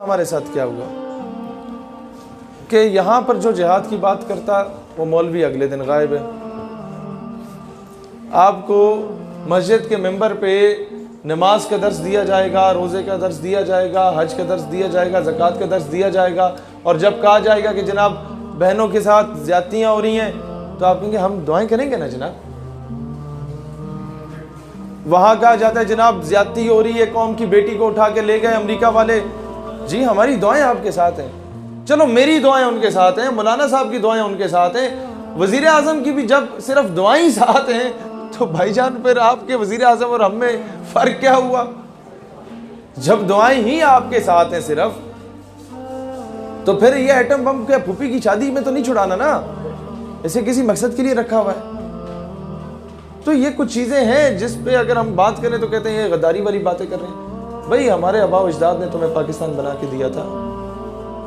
हमारे साथ क्या हुआ कि यहाँ पर जो जिहाद की बात करता वो मौलवी अगले दिन गायब है। आपको मस्जिद के मेंबर पे नमाज का दर्स दिया जाएगा, रोज़े का दर्स दिया जाएगा, हज का दर्स दिया जाएगा, ज़कात का दर्स दिया जाएगा, और जब कहा जाएगा कि जनाब बहनों के साथ ज़्यादतियाँ हो रही हैं तो आप कहेंगे हम दुआएं करेंगे ना जनाब। वहाँ कहा जाता है जनाब ज़्यादती हो रही है, कौम की बेटी को उठा के ले गए अमेरिका वाले, जी हमारी दुआएं आपके साथ हैं। चलो मेरी दुआएं उनके साथ हैं, मौलाना साहब की दुआएं उनके साथ हैं, वज़ीर आज़म की भी जब सिर्फ दुआएं ही साथ हैं तो भाईजान फिर आपके वज़ीर आज़म और हम में फ़र्क क्या हुआ? जब दुआएं ही आपके साथ हैं सिर्फ, तो फिर ये एटम बम क्या फूफी की शादी में तो नहीं छुड़ाना ना, इसे किसी मकसद के लिए रखा हुआ है। तो ये कुछ चीज़ें हैं जिस पे अगर हम बात करें तो कहते हैं ये गद्दारी वाली बातें कर रहे हैं। भाई हमारे आबा अजदाद ने तुम्हें पाकिस्तान बना के दिया था,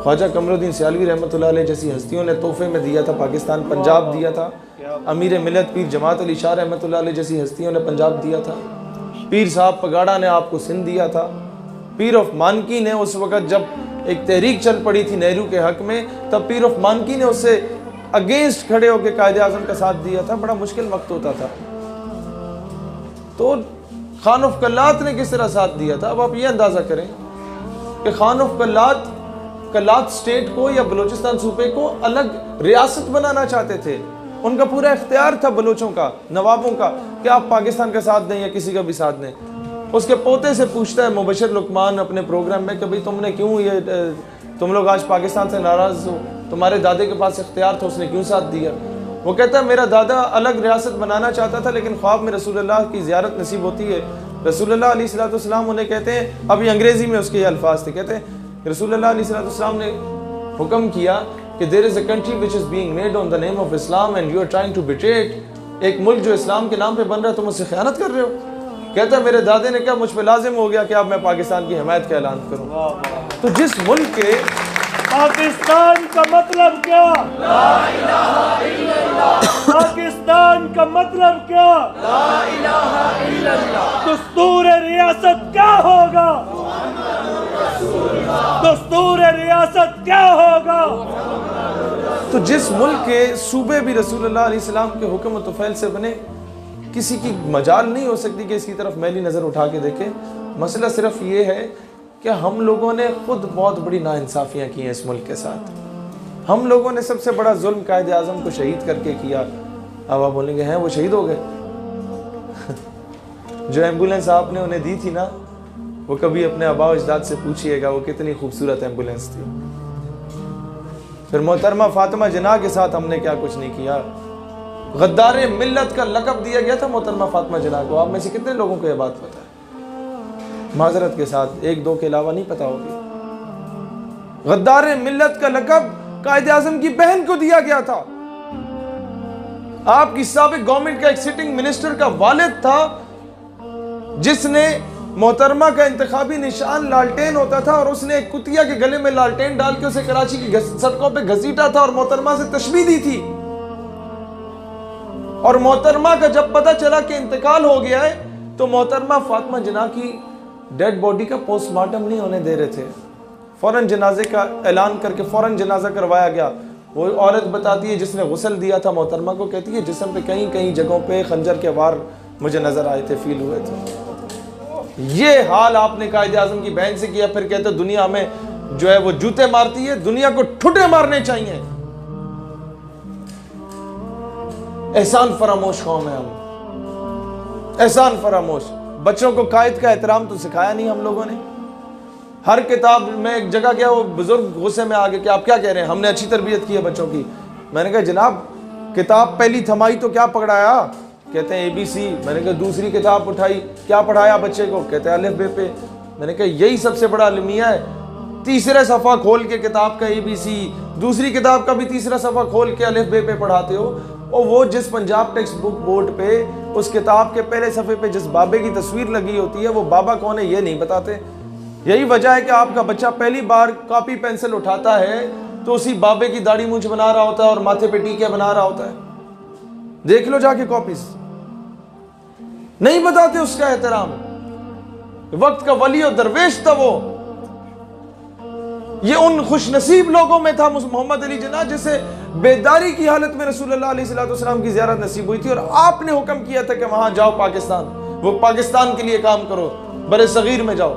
ख्वाजा कमरुद्दीन सियालवी रहमतुल्लाह अलैह जैसी हस्तियों ने तोहफे में दिया था पाकिस्तान, पंजाब दिया था। अमीर मिलत पीर जमात अली शाह रहमतुल्लाह अलैह जैसी हस्तियों ने पंजाब दिया था। पीर साहब पगाड़ा ने आपको सिंध दिया था। पीर ऑफ मानकी ने उस वक़्त जब एक तहरीक चल पड़ी थी नेहरू के हक में, तब पीर ऑफ मानकी ने उससे अगेंस्ट खड़े होकर कायदे आज़म का साथ दिया था। बड़ा मुश्किल वक्त होता था। तो खान ऑफ कल्लात ने किस तरह साथ दिया था। अब आप ये अंदाज़ा करें कि खान ऑफ कल्लात स्टेट को या बलूचिस्तान सूबे को अलग रियासत बनाना चाहते थे। उनका पूरा इख्तियार था बलोचों का, नवाबों का, कि आप पाकिस्तान का साथ दें या किसी का भी साथ दें। उसके पोते से पूछता है मुबशर लुकमान अपने प्रोग्राम में कि भाई तुमने क्यों ये तुम लोग आज पाकिस्तान से नाराज़ हो, तुम्हारे दादे के पास इख्तियार था, उसने क्यों साथ दिया? वो कहता है मेरा दादा अलग रियासत बनाना चाहता था, लेकिन ख्वाब में रसूलुल्लाह की ज़ियारत नसीब होती है। रसूलुल्लाह अलैहिस्सलाम उन्हें कहते हैं, अभी अंग्रेज़ी में उसके ये अल्फाज थे, कहते हैं रसूलुल्लाह अलैहिस्सलाम ने हुक्म किया कि there is a country which is being made on the name of Islam and you are trying to betray it. एक मुल्क जो इस्लाम के नाम पे बन रहा है, तुम उससे ख़यानत कर रहे हो। कहता है मेरे दादे ने कहा मुझ पे लाजिम हो गया कि अब मैं पाकिस्तान की हिमायत का ऐलान करूँ। तो जिस मुल्क के पाकिस्तान का मतलब क्या? ला इलाहा इल्लल्लाह। पाकिस्तान का मतलब क्या? ला इलाहा इल्लल्लाह। दस्तूर रियासत क्या होगा? दस्तूर रियासत क्या होगा? तो जिस मुल्क के सूबे भी रसूलुल्लाह अलैहिस्सलाम के हुक्म व तुफैल से बने, किसी की मजाल नहीं हो सकती कि इसकी तरफ मैली नज़र उठा के देखे। मसला सिर्फ ये है कि हम लोगों ने खुद बहुत बड़ी नाइंसाफ़ियाँ की हैं इस मुल्क के साथ। हम लोगों ने सबसे बड़ा जुल्म कायदे आज़म को शहीद करके किया। अब आप बोलेंगे हैं वो शहीद हो गए जो एम्बुलेंस आपने उन्हें दी थी ना, वो कभी अपने आबा अजदाद से पूछिएगा वो कितनी खूबसूरत एम्बुलेंस थी। फिर मोहतरमा फातिमा जिन्ना के साथ हमने क्या कुछ नहीं किया। गद्दारे मिल्लत का लक़ब दिया गया था मोहतरमा फातिमा जिन्ना को। आप में से कितने लोगों को यह बात पता है? माजरत के साथ एक दो के अलावा नहीं पता होगी। गद्दारे मिल्लत का लक़ब कायदे आज़म की बहन को दिया गया था। आपकी साबिक गवर्नमेंट का एक सिटिंग मिनिस्टर का वालिद था जिसने मोहतरमा का इंतखाबी निशान लालटेन होता था, और उसने एक कुतिया के गले में लालटेन डाल के उसे कराची की सड़कों पे घसीटा था और मोहतरमा से तशबीह दी थी। और मोहतरमा का जब पता चला कि इंतकाल हो गया है, तो मोहतरमा फातिमा जिन्ना की डेड बॉडी का पोस्टमार्टम नहीं होने दे रहे थे। फौरन जनाजे का ऐलान करके फौरन जनाजा करवाया गया। वो औरत बताती है जिसने गुस्ल दिया था मोहतरमा को, कहती है जिस्म पे कहीं कहीं जगहों पे खंजर के वार मुझे नजर आए थे, फील हुए थे। ये हाल आपने कायदे आज़म की बहन से किया। फिर कहते दुनिया में जो है वो जूते मारती है, दुनिया को ठुटे मारने चाहिए। एहसान फरामोश कौम है हम, एहसान फरामोश। बच्चों को कायद का एहतराम तो सिखाया नहीं हम लोगों ने। हर किताब में एक जगह क्या, वो बुजुर्ग गुस्से में आ गए कि आप क्या कह रहे हैं, हमने अच्छी तरबियत की है बच्चों की। मैंने कहा जनाब किताब पहली थमाई तो क्या पकड़ाया? कहते हैं ABC। मैंने कहा दूसरी किताब उठाई, क्या पढ़ाया बच्चे को? कहते हैं अलिफ बे पे। मैंने कहा यही सबसे बड़ा अलमिया है। तीसरे सफ़ा खोल के किताब का ABC, दूसरी किताब का भी तीसरा सफ़ा खोल के अलिफ बे पे पढ़ाते हो। और वो जिस पंजाब टेक्स्ट बुक बोर्ड पे उस किताब के पहले सफ़े पे जिस बाबे की तस्वीर लगी होती है, वो बाबा कौन है ये नहीं बताते। यही वजह है कि आपका बच्चा पहली बार कॉपी पेंसिल उठाता है तो उसी बाबे की दाढ़ी मूंछ बना रहा होता है और माथे पे टीके बना रहा होता है। देख लो जाके कॉपीज, नहीं बताते उसका एहतराम। वक्त का वली और दरवेश था वो। ये उन खुशनसीब लोगों में था मोहम्मद अली जिन्ना जिसे बेदारी की हालत में रसूलुल्लाह अलैहिस्सलाम की ज़ियारत नसीब हुई थी, और आपने हुक्म किया था कि वहां जाओ पाकिस्तान, वो पाकिस्तान के लिए काम करो, बरे सगीर में जाओ।